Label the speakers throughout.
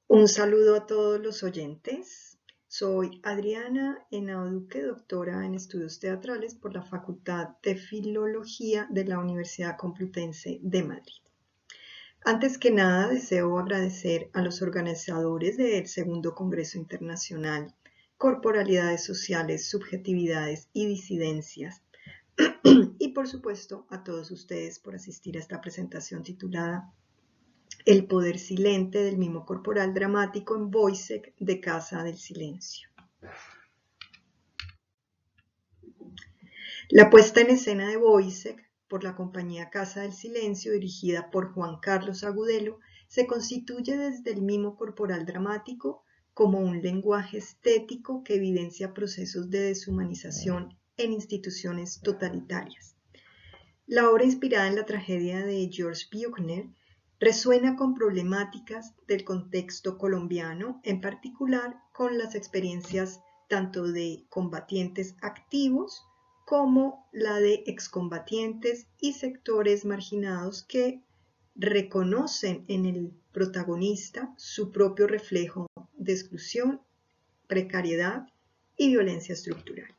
Speaker 1: Un saludo a todos los oyentes. Soy Adriana Henao Duque, doctora en estudios teatrales por la Facultad de Filología de la Universidad Complutense de Madrid. Antes que nada, deseo agradecer a los organizadores del Segundo Congreso Internacional Corporalidades Sociales, Subjetividades y Disidencias y por supuesto a todos ustedes por asistir a esta presentación titulada El poder silente del mimo corporal dramático en Woyzeck de Casa del Silencio. La puesta en escena de Woyzeck por la compañía Casa del Silencio, dirigida por Juan Carlos Agudelo, se constituye desde el mimo corporal dramático como un lenguaje estético que evidencia procesos de deshumanización en instituciones totalitarias. La obra, inspirada en la tragedia de George Büchner, resuena con problemáticas del contexto colombiano, en particular con las experiencias tanto de combatientes activos como la de excombatientes y sectores marginados que reconocen en el protagonista su propio reflejo de exclusión, precariedad y violencia estructural.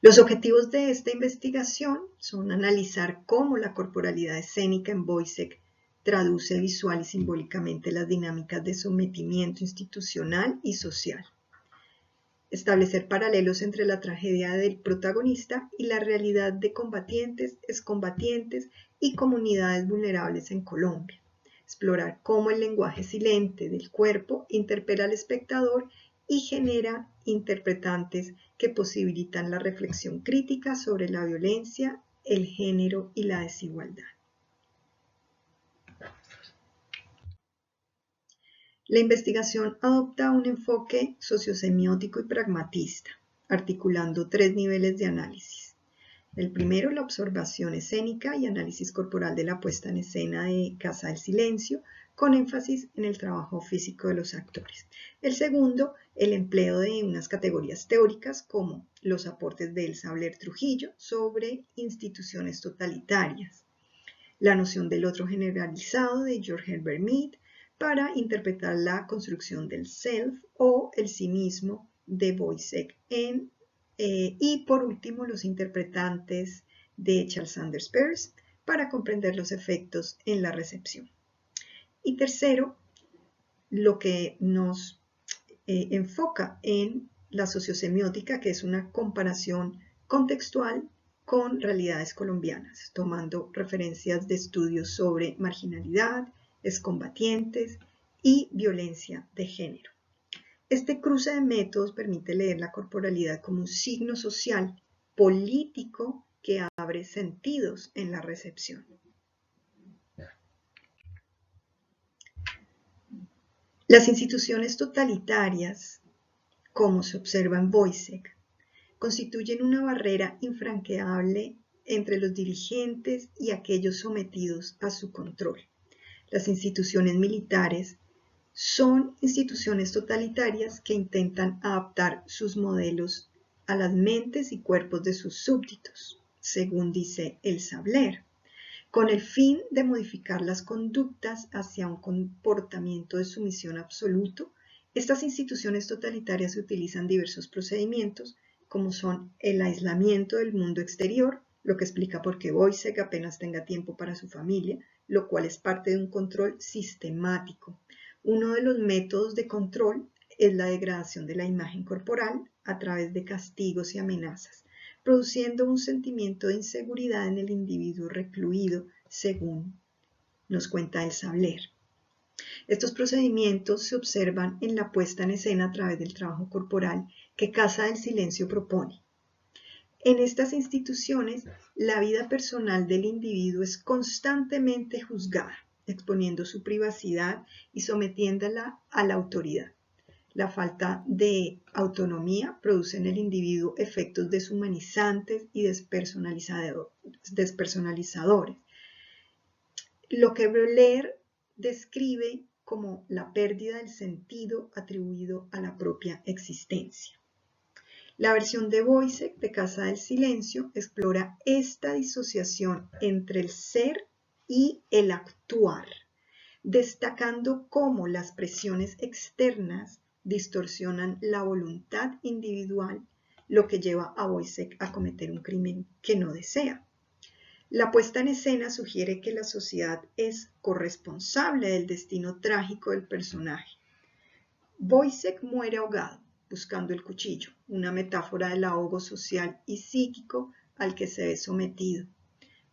Speaker 1: Los objetivos de esta investigación son analizar cómo la corporalidad escénica en Woyzeck traduce visual y simbólicamente las dinámicas de sometimiento institucional y social, establecer paralelos entre la tragedia del protagonista y la realidad de combatientes, excombatientes y comunidades vulnerables en Colombia, explorar cómo el lenguaje silente del cuerpo interpela al espectador y genera interpretantes que posibilitan la reflexión crítica sobre la violencia, el género y la desigualdad. La investigación adopta un enfoque sociosemiótico y pragmatista, articulando 3 niveles de análisis. El primero, la observación escénica y análisis corporal de la puesta en escena de Casa del Silencio, con énfasis en el trabajo físico de los actores. El segundo, el empleo de unas categorías teóricas como los aportes de Elsa Blair Trujillo sobre instituciones totalitarias, la noción del otro generalizado de George Herbert Mead para interpretar la construcción del self o el sí mismo de Woyzeck y por último los interpretantes de Charles Sanders Peirce para comprender los efectos en la recepción. Y tercero, lo que nos enfoca en la sociosemiótica, que es una comparación contextual con realidades colombianas, tomando referencias de estudios sobre marginalidad, excombatientes y violencia de género. Este cruce de métodos permite leer la corporalidad como un signo social, político, que abre sentidos en la recepción. Las instituciones totalitarias, como se observa en Woyzeck, constituyen una barrera infranqueable entre los dirigentes y aquellos sometidos a su control. Las instituciones militares son instituciones totalitarias que intentan adaptar sus modelos a las mentes y cuerpos de sus súbditos, según dice Elsa Blair, con el fin de modificar las conductas hacia un comportamiento de sumisión absoluto. Estas instituciones totalitarias utilizan diversos procedimientos, como son el aislamiento del mundo exterior, lo que explica por qué Woyzeck apenas tenga tiempo para su familia, lo cual es parte de un control sistemático. Uno de los métodos de control es la degradación de la imagen corporal a través de castigos y amenazas, produciendo un sentimiento de inseguridad en el individuo recluido, según nos cuenta Elsa Blair. Estos procedimientos se observan en la puesta en escena a través del trabajo corporal que Casa del Silencio propone. En estas instituciones, la vida personal del individuo es constantemente juzgada, exponiendo su privacidad y sometiéndola a la autoridad. La falta de autonomía produce en el individuo efectos deshumanizantes y despersonalizadores, lo que Blair describe como la pérdida del sentido atribuido a la propia existencia. La versión de Woyzeck de Casa del Silencio explora esta disociación entre el ser y el actuar, destacando cómo las presiones externas distorsionan la voluntad individual, lo que lleva a Woyzeck a cometer un crimen que no desea. La puesta en escena sugiere que la sociedad es corresponsable del destino trágico del personaje. Woyzeck muere ahogado, buscando el cuchillo, una metáfora del ahogo social y psíquico al que se ve sometido.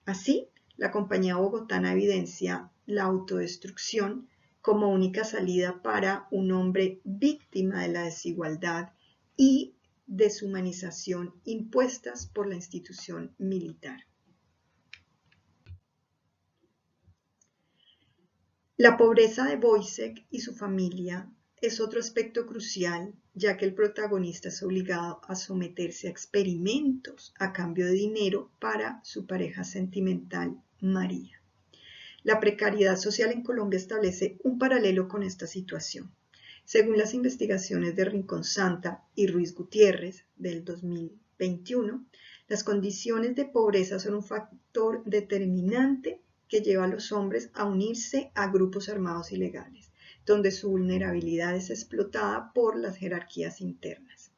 Speaker 1: Así, la compañía bogotana evidencia la autodestrucción como única salida para un hombre víctima de la desigualdad y deshumanización impuestas por la institución militar. La pobreza de Woyzeck y su familia es otro aspecto crucial, ya que el protagonista es obligado a someterse a experimentos a cambio de dinero para su pareja sentimental, María. La precariedad social en Colombia establece un paralelo con esta situación. Según las investigaciones de Rincón Santa y Ruiz Gutiérrez del 2021, las condiciones de pobreza son un factor determinante que lleva a los hombres a unirse a grupos armados ilegales, donde su vulnerabilidad es explotada por las jerarquías internas.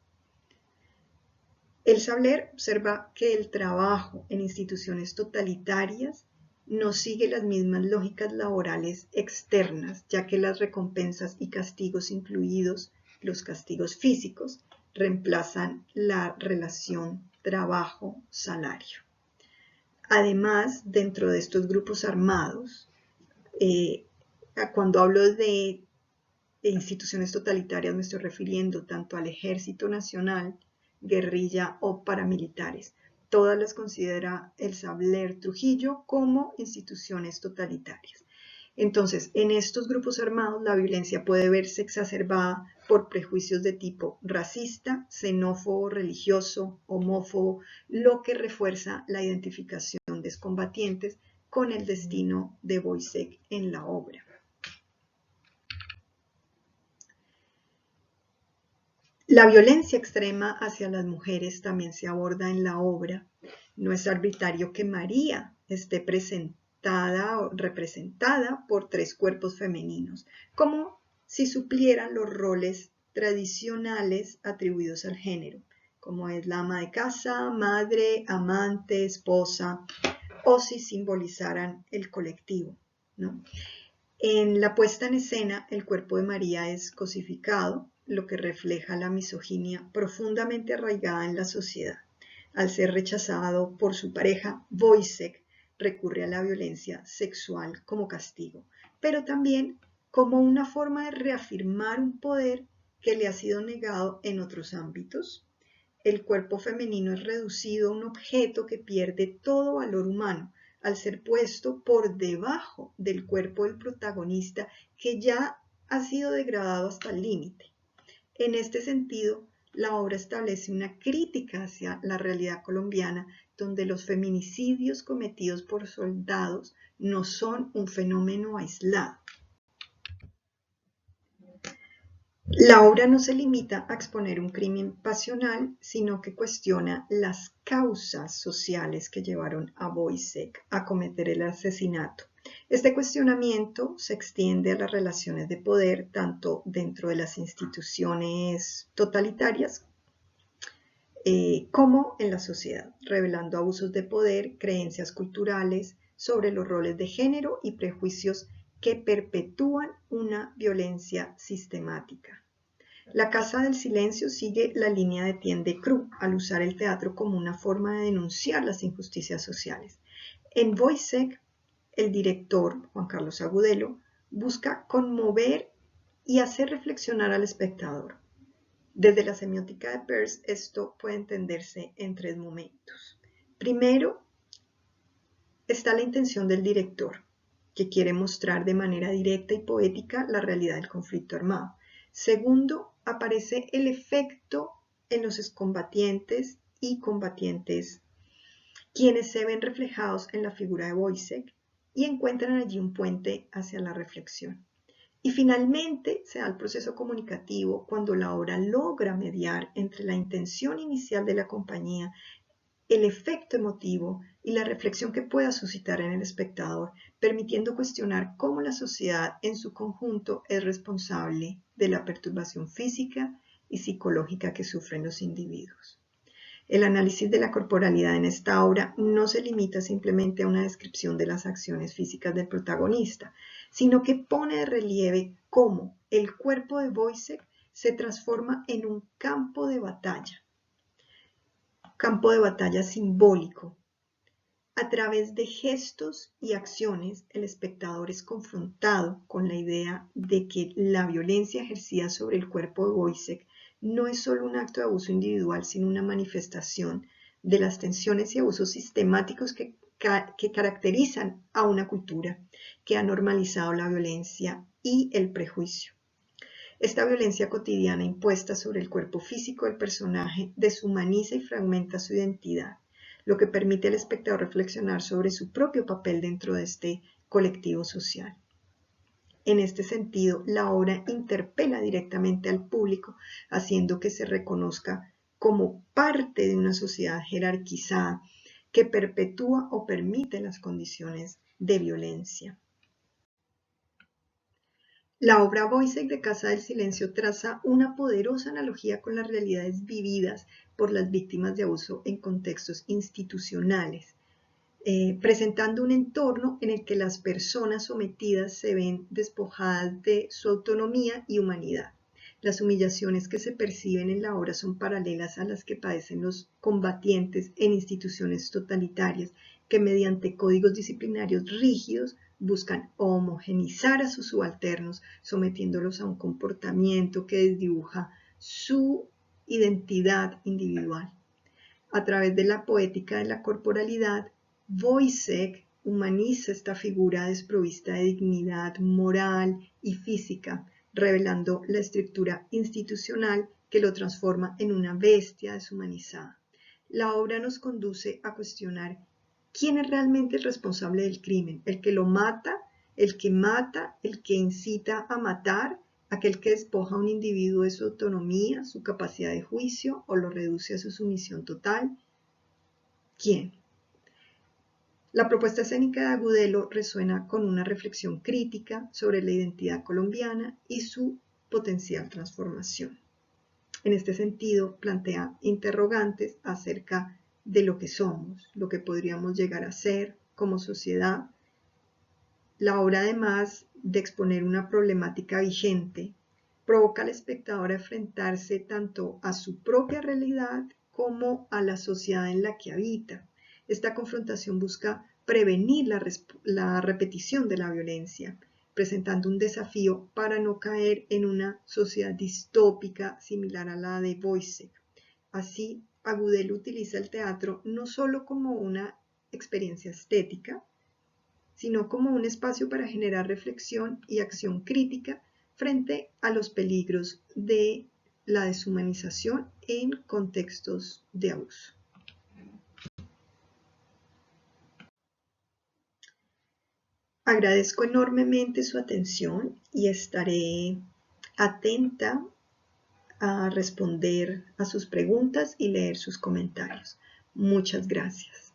Speaker 1: El Sabler observa que el trabajo en instituciones totalitarias no sigue las mismas lógicas laborales externas, ya que las recompensas y castigos, incluidos los castigos físicos, reemplazan la relación trabajo-salario. Además, dentro de estos grupos armados, cuando hablo de instituciones totalitarias me estoy refiriendo tanto al Ejército Nacional, guerrilla o paramilitares. Todas las considera el Sabler Trujillo como instituciones totalitarias. Entonces, en estos grupos armados la violencia puede verse exacerbada por prejuicios de tipo racista, xenófobo, religioso, homófobo, lo que refuerza la identificación de excombatientes con el destino de Woyzeck en la obra. La violencia extrema hacia las mujeres también se aborda en la obra. No es arbitrario que María esté presentada o representada por 3 cuerpos femeninos, como si suplieran los roles tradicionales atribuidos al género, como es la ama de casa, madre, amante, esposa, o si simbolizaran el colectivo, ¿no? En la puesta en escena, el cuerpo de María es cosificado, lo que refleja la misoginia profundamente arraigada en la sociedad. Al ser rechazado por su pareja, Woyzeck recurre a la violencia sexual como castigo, pero también como una forma de reafirmar un poder que le ha sido negado en otros ámbitos. El cuerpo femenino es reducido a un objeto que pierde todo valor humano al ser puesto por debajo del cuerpo del protagonista, que ya ha sido degradado hasta el límite. En este sentido, la obra establece una crítica hacia la realidad colombiana, donde los feminicidios cometidos por soldados no son un fenómeno aislado. La obra no se limita a exponer un crimen pasional, sino que cuestiona las causas sociales que llevaron a Woyzeck a cometer el asesinato. Este cuestionamiento se extiende a las relaciones de poder, tanto dentro de las instituciones totalitarias como en la sociedad, revelando abusos de poder, creencias culturales sobre los roles de género y prejuicios que perpetúan una violencia sistemática. La Casa del Silencio sigue la línea de Etienne Decroux al usar el teatro como una forma de denunciar las injusticias sociales. En Woyzeck, el director, Juan Carlos Agudelo, busca conmover y hacer reflexionar al espectador. Desde la semiótica de Peirce, esto puede entenderse en 3 momentos. Primero, está la intención del director, que quiere mostrar de manera directa y poética la realidad del conflicto armado. Segundo, aparece el efecto en los excombatientes y combatientes, quienes se ven reflejados en la figura de Woyzeck y encuentran allí un puente hacia la reflexión. Y finalmente se da el proceso comunicativo cuando la obra logra mediar entre la intención inicial de la compañía el efecto emotivo y la reflexión que pueda suscitar en el espectador, permitiendo cuestionar cómo la sociedad en su conjunto es responsable de la perturbación física y psicológica que sufren los individuos. El análisis de la corporalidad en esta obra no se limita simplemente a una descripción de las acciones físicas del protagonista, sino que pone de relieve cómo el cuerpo de Woyzeck se transforma en un campo de batalla simbólico. A través de gestos y acciones, el espectador es confrontado con la idea de que la violencia ejercida sobre el cuerpo de Woyzeck no es solo un acto de abuso individual, sino una manifestación de las tensiones y abusos sistemáticos que caracterizan a una cultura que ha normalizado la violencia y el prejuicio. Esta violencia cotidiana impuesta sobre el cuerpo físico del personaje deshumaniza y fragmenta su identidad, lo que permite al espectador reflexionar sobre su propio papel dentro de este colectivo social. En este sentido, la obra interpela directamente al público, haciendo que se reconozca como parte de una sociedad jerarquizada que perpetúa o permite las condiciones de violencia. La obra Woyzeck de Casa del Silencio traza una poderosa analogía con las realidades vividas por las víctimas de abuso en contextos institucionales, presentando un entorno en el que las personas sometidas se ven despojadas de su autonomía y humanidad. Las humillaciones que se perciben en la obra son paralelas a las que padecen los combatientes en instituciones totalitarias que mediante códigos disciplinarios rígidos buscan homogenizar a sus subalternos, sometiéndolos a un comportamiento que desdibuja su identidad individual. A través de la poética de la corporalidad, Woyzeck humaniza esta figura desprovista de dignidad moral y física, revelando la estructura institucional que lo transforma en una bestia deshumanizada. La obra nos conduce a cuestionar quién es realmente el responsable del crimen, el que lo mata, el que incita a matar, aquel que despoja a un individuo de su autonomía, su capacidad de juicio o lo reduce a su sumisión total. ¿Quién? La propuesta escénica de Agudelo resuena con una reflexión crítica sobre la identidad colombiana y su potencial transformación. En este sentido, plantea interrogantes acerca de lo que somos, lo que podríamos llegar a ser como sociedad. La obra, además de exponer una problemática vigente, provoca al espectador a enfrentarse tanto a su propia realidad como a la sociedad en la que habita. Esta confrontación busca prevenir la repetición de la violencia, presentando un desafío para no caer en una sociedad distópica similar a la de Woyzeck. Así, Agudelo utiliza el teatro no solo como una experiencia estética, sino como un espacio para generar reflexión y acción crítica frente a los peligros de la deshumanización en contextos de abuso. Agradezco enormemente su atención y estaré atenta a responder a sus preguntas y leer sus comentarios. Muchas gracias.